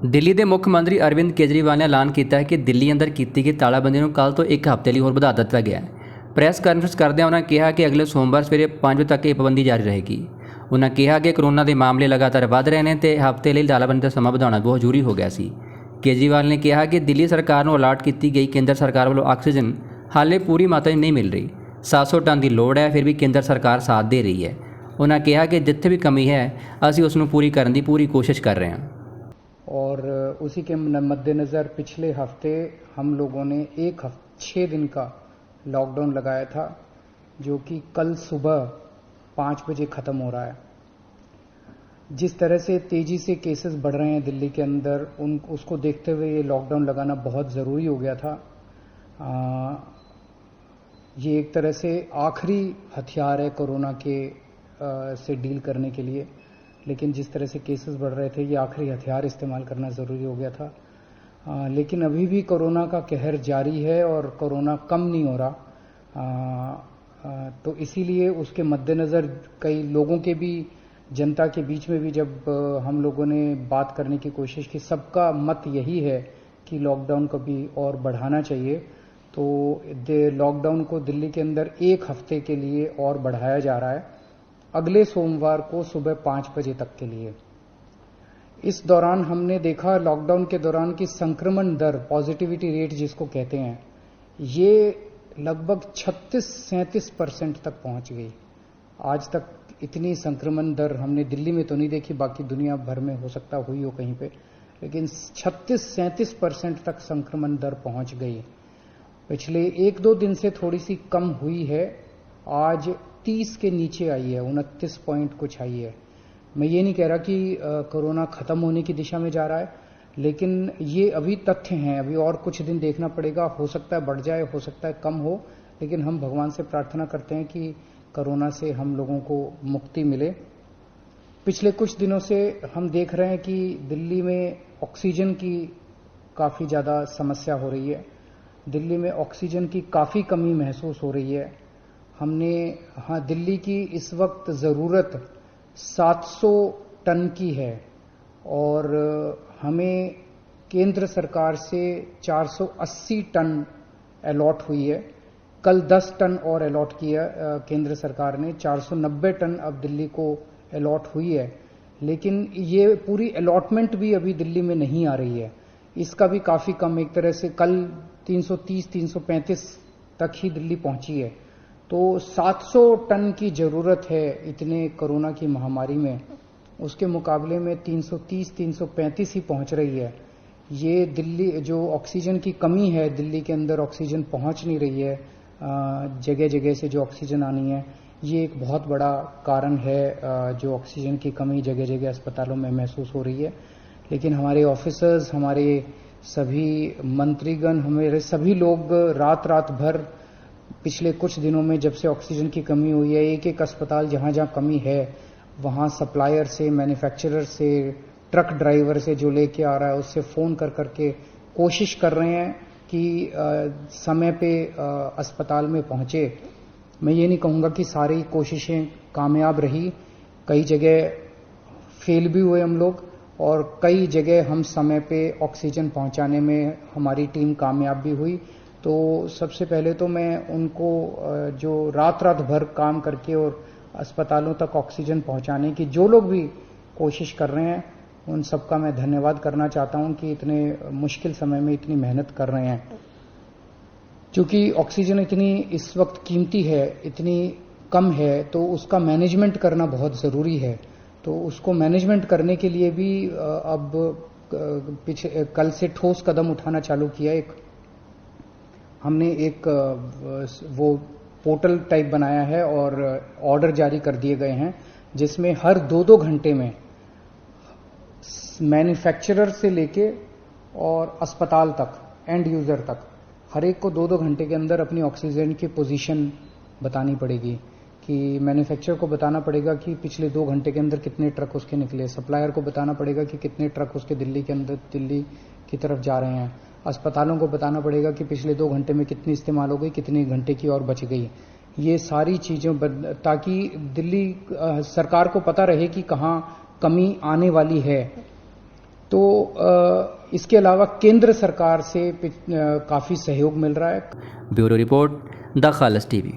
ਦਿੱਲੀ ਦੇ ਮੁੱਖ ਮੰਤਰੀ ਅਰਵਿੰਦ ਕੇਜਰੀਵਾਲ ਨੇ ਐਲਾਨ ਕੀਤਾ ਹੈ ਕਿ ਦਿੱਲੀ ਅੰਦਰ ਕੀਤੀ ਗਈ ਤਾਲਾਬੰਦੀ ਨੂੰ ਕੱਲ੍ਹ ਤੋਂ ਇੱਕ ਹਫ਼ਤੇ ਲਈ ਹੋਰ ਵਧਾ ਦਿੱਤਾ ਗਿਆ ਹੈ। ਪ੍ਰੈਸ ਕਾਨਫਰੰਸ ਕਰਦਿਆਂ ਉਹਨਾਂ ਕਿਹਾ ਕਿ ਅਗਲੇ ਸੋਮਵਾਰ ਸਵੇਰੇ 5 ਵਜੇ ਤੱਕ ਇਹ ਪਾਬੰਦੀ ਜਾਰੀ ਰਹੇਗੀ। ਉਹਨਾਂ ਕਿਹਾ ਕਿ ਕੋਰੋਨਾ ਦੇ ਮਾਮਲੇ ਲਗਾਤਾਰ ਵਧ ਰਹੇ ਨੇ ਤੇ ਹਫ਼ਤੇ ਲਈ ਤਾਲਾਬੰਦੀ ਦਾ ਸਮਾਂ ਵਧਾਉਣਾ ਬਹੁਤ ਜ਼ਰੂਰੀ ਹੋ ਗਿਆ ਸੀ। ਕੇਜਰੀਵਾਲ ਨੇ ਕਿਹਾ ਕਿ ਦਿੱਲੀ ਸਰਕਾਰ ਨੂੰ ਅਲਾਟ ਕੀਤੀ ਗਈ ਕੇਂਦਰ ਸਰਕਾਰ ਵੱਲੋਂ ਆਕਸੀਜਨ ਹਾਲੇ ਪੂਰੀ ਮਾਤਰਾ ਵਿੱਚ ਨਹੀਂ ਮਿਲ ਰਹੀ। 700 ਟਨ ਦੀ ਲੋੜ ਹੈ, ਫਿਰ ਵੀ ਕੇਂਦਰ ਸਰਕਾਰ ਸਾਥ ਦੇ ਰਹੀ ਹੈ। ਉਹਨਾਂ ਕਿਹਾ कि जिथे भी कमी है ਅਸੀਂ ਉਸ ਨੂੰ पूरी करने की पूरी कोशिश कर रहे हैं। और उसी के मद्देनज़र पिछले हफ्ते हम लोगों ने 6 दिन का लॉकडाउन लगाया था, जो कि कल सुबह 5 बजे ख़त्म हो रहा है। जिस तरह से तेज़ी से केसेस बढ़ रहे हैं दिल्ली के अंदर, उसको देखते हुए ये लॉकडाउन लगाना बहुत ज़रूरी हो गया था। ये एक तरह से आखिरी हथियार है कोरोना के से डील करने के लिए, लेकिन जिस तरह से केसेस बढ़ रहे थे ये आखिरी हथियार इस्तेमाल करना ज़रूरी हो गया था। लेकिन अभी भी कोरोना का कहर जारी है और कोरोना कम नहीं हो रहा। तो इसीलिए उसके मद्देनज़र कई लोगों के भी, जनता के बीच में भी जब हम लोगों ने बात करने की कोशिश की, सबका मत यही है कि लॉकडाउन को भी और बढ़ाना चाहिए। तो लॉकडाउन को दिल्ली के अंदर 1 हफ्ते के लिए और बढ़ाया जा रहा है, अगले सोमवार को सुबह 5 बजे तक के लिए। इस दौरान हमने देखा लॉकडाउन के दौरान की संक्रमण दर, पॉजिटिविटी रेट जिसको कहते हैं, ये लगभग 36-37% तक पहुंच गई। आज तक इतनी संक्रमण दर हमने दिल्ली में तो नहीं देखी, बाकी दुनिया भर में हो सकता हुई हो कहीं पे, लेकिन 36-37% तक संक्रमण दर पहुंच गई। पिछले 1-2 दिन से थोड़ी सी कम हुई है, आज 30 के नीचे आई है, 29 पॉइंट कुछ आई है। मैं ये नहीं कह रहा कि कोरोना खत्म होने की दिशा में जा रहा है, लेकिन ये अभी तथ्य हैं, अभी और कुछ दिन देखना पड़ेगा। हो सकता है बढ़ जाए, हो सकता है कम हो, लेकिन हम भगवान से प्रार्थना करते हैं कि कोरोना से हम लोगों को मुक्ति मिले। पिछले कुछ दिनों से हम देख रहे हैं कि दिल्ली में ऑक्सीजन की काफ़ी ज़्यादा समस्या हो रही है। दिल्ली में ऑक्सीजन की काफ़ी कमी महसूस हो रही है। दिल्ली की इस वक्त ज़रूरत 700 टन की है और हमें केंद्र सरकार से 480 टन अलॉट हुई है। कल 10 टन और अलॉट किया केंद्र सरकार ने, 490 टन अब दिल्ली को अलॉट हुई है। लेकिन ये पूरी अलॉटमेंट भी अभी दिल्ली में नहीं आ रही है, इसका भी काफ़ी कम, एक तरह से कल 330-335 तक ही दिल्ली पहुंची है। तो 700 टन की ज़रूरत है इतने कोरोना की महामारी में, उसके मुकाबले में 330-335 ही पहुंच रही है। ये दिल्ली जो ऑक्सीजन की कमी है, दिल्ली के अंदर ऑक्सीजन पहुंच नहीं रही है, जगह जगह से जो ऑक्सीजन आनी है, ये एक बहुत बड़ा कारण है जो ऑक्सीजन की कमी जगह जगह अस्पतालों में महसूस हो रही है। लेकिन हमारे ऑफिसर्स, हमारे सभी मंत्रीगण, हमारे सभी लोग रात भर पिछले कुछ दिनों में, जब से ऑक्सीजन की कमी हुई है, एक अस्पताल जहां जहां कमी है वहां सप्लायर से, मैन्युफैक्चरर से, ट्रक ड्राइवर से जो लेके आ रहा है उससे फ़ोन कर करके कोशिश कर रहे हैं कि समय पे अस्पताल में पहुंचे। मैं ये नहीं कहूँगा कि सारी कोशिशें कामयाब रही, कई जगह फेल भी हुए हम लोग, और कई जगह हम समय पे ऑक्सीजन पहुंचाने में हमारी टीम कामयाब भी हुई। तो सबसे पहले तो मैं उनको जो रात भर काम करके और अस्पतालों तक ऑक्सीजन पहुंचाने की जो लोग भी कोशिश कर रहे हैं, उन सबका मैं धन्यवाद करना चाहता हूं कि इतने मुश्किल समय में इतनी मेहनत कर रहे हैं। क्योंकि ऑक्सीजन इतनी इस वक्त कीमती है, इतनी कम है, तो उसका मैनेजमेंट करना बहुत ज़रूरी है। तो उसको मैनेजमेंट करने के लिए भी अब कल से ठोस कदम उठाना चालू किया। हमने एक वो पोर्टल टाइप बनाया है और ऑर्डर जारी कर दिए गए हैं, जिसमें हर 2-2 घंटे में मैन्युफैक्चरर से लेके और अस्पताल तक, एंड यूज़र तक, हर एक को 2-2 घंटे के अंदर अपनी ऑक्सीजन की पोजीशन बतानी पड़ेगी। कि मैन्युफैक्चरर को बताना पड़ेगा कि पिछले 2 घंटे के अंदर कितने ट्रक उसके निकले, सप्लायर को बताना पड़ेगा कि कितने ट्रक उसके दिल्ली की तरफ जा रहे हैं, अस्पतालों को बताना पड़ेगा कि पिछले 2 घंटे में कितनी इस्तेमाल हो गई, कितने घंटे की और बच गई। ये सारी चीज़ें ताकि दिल्ली सरकार को पता रहे कि कहाँ कमी आने वाली है। तो इसके अलावा केंद्र सरकार से काफ़ी सहयोग मिल रहा है। Bureau report, the Khalsa TV.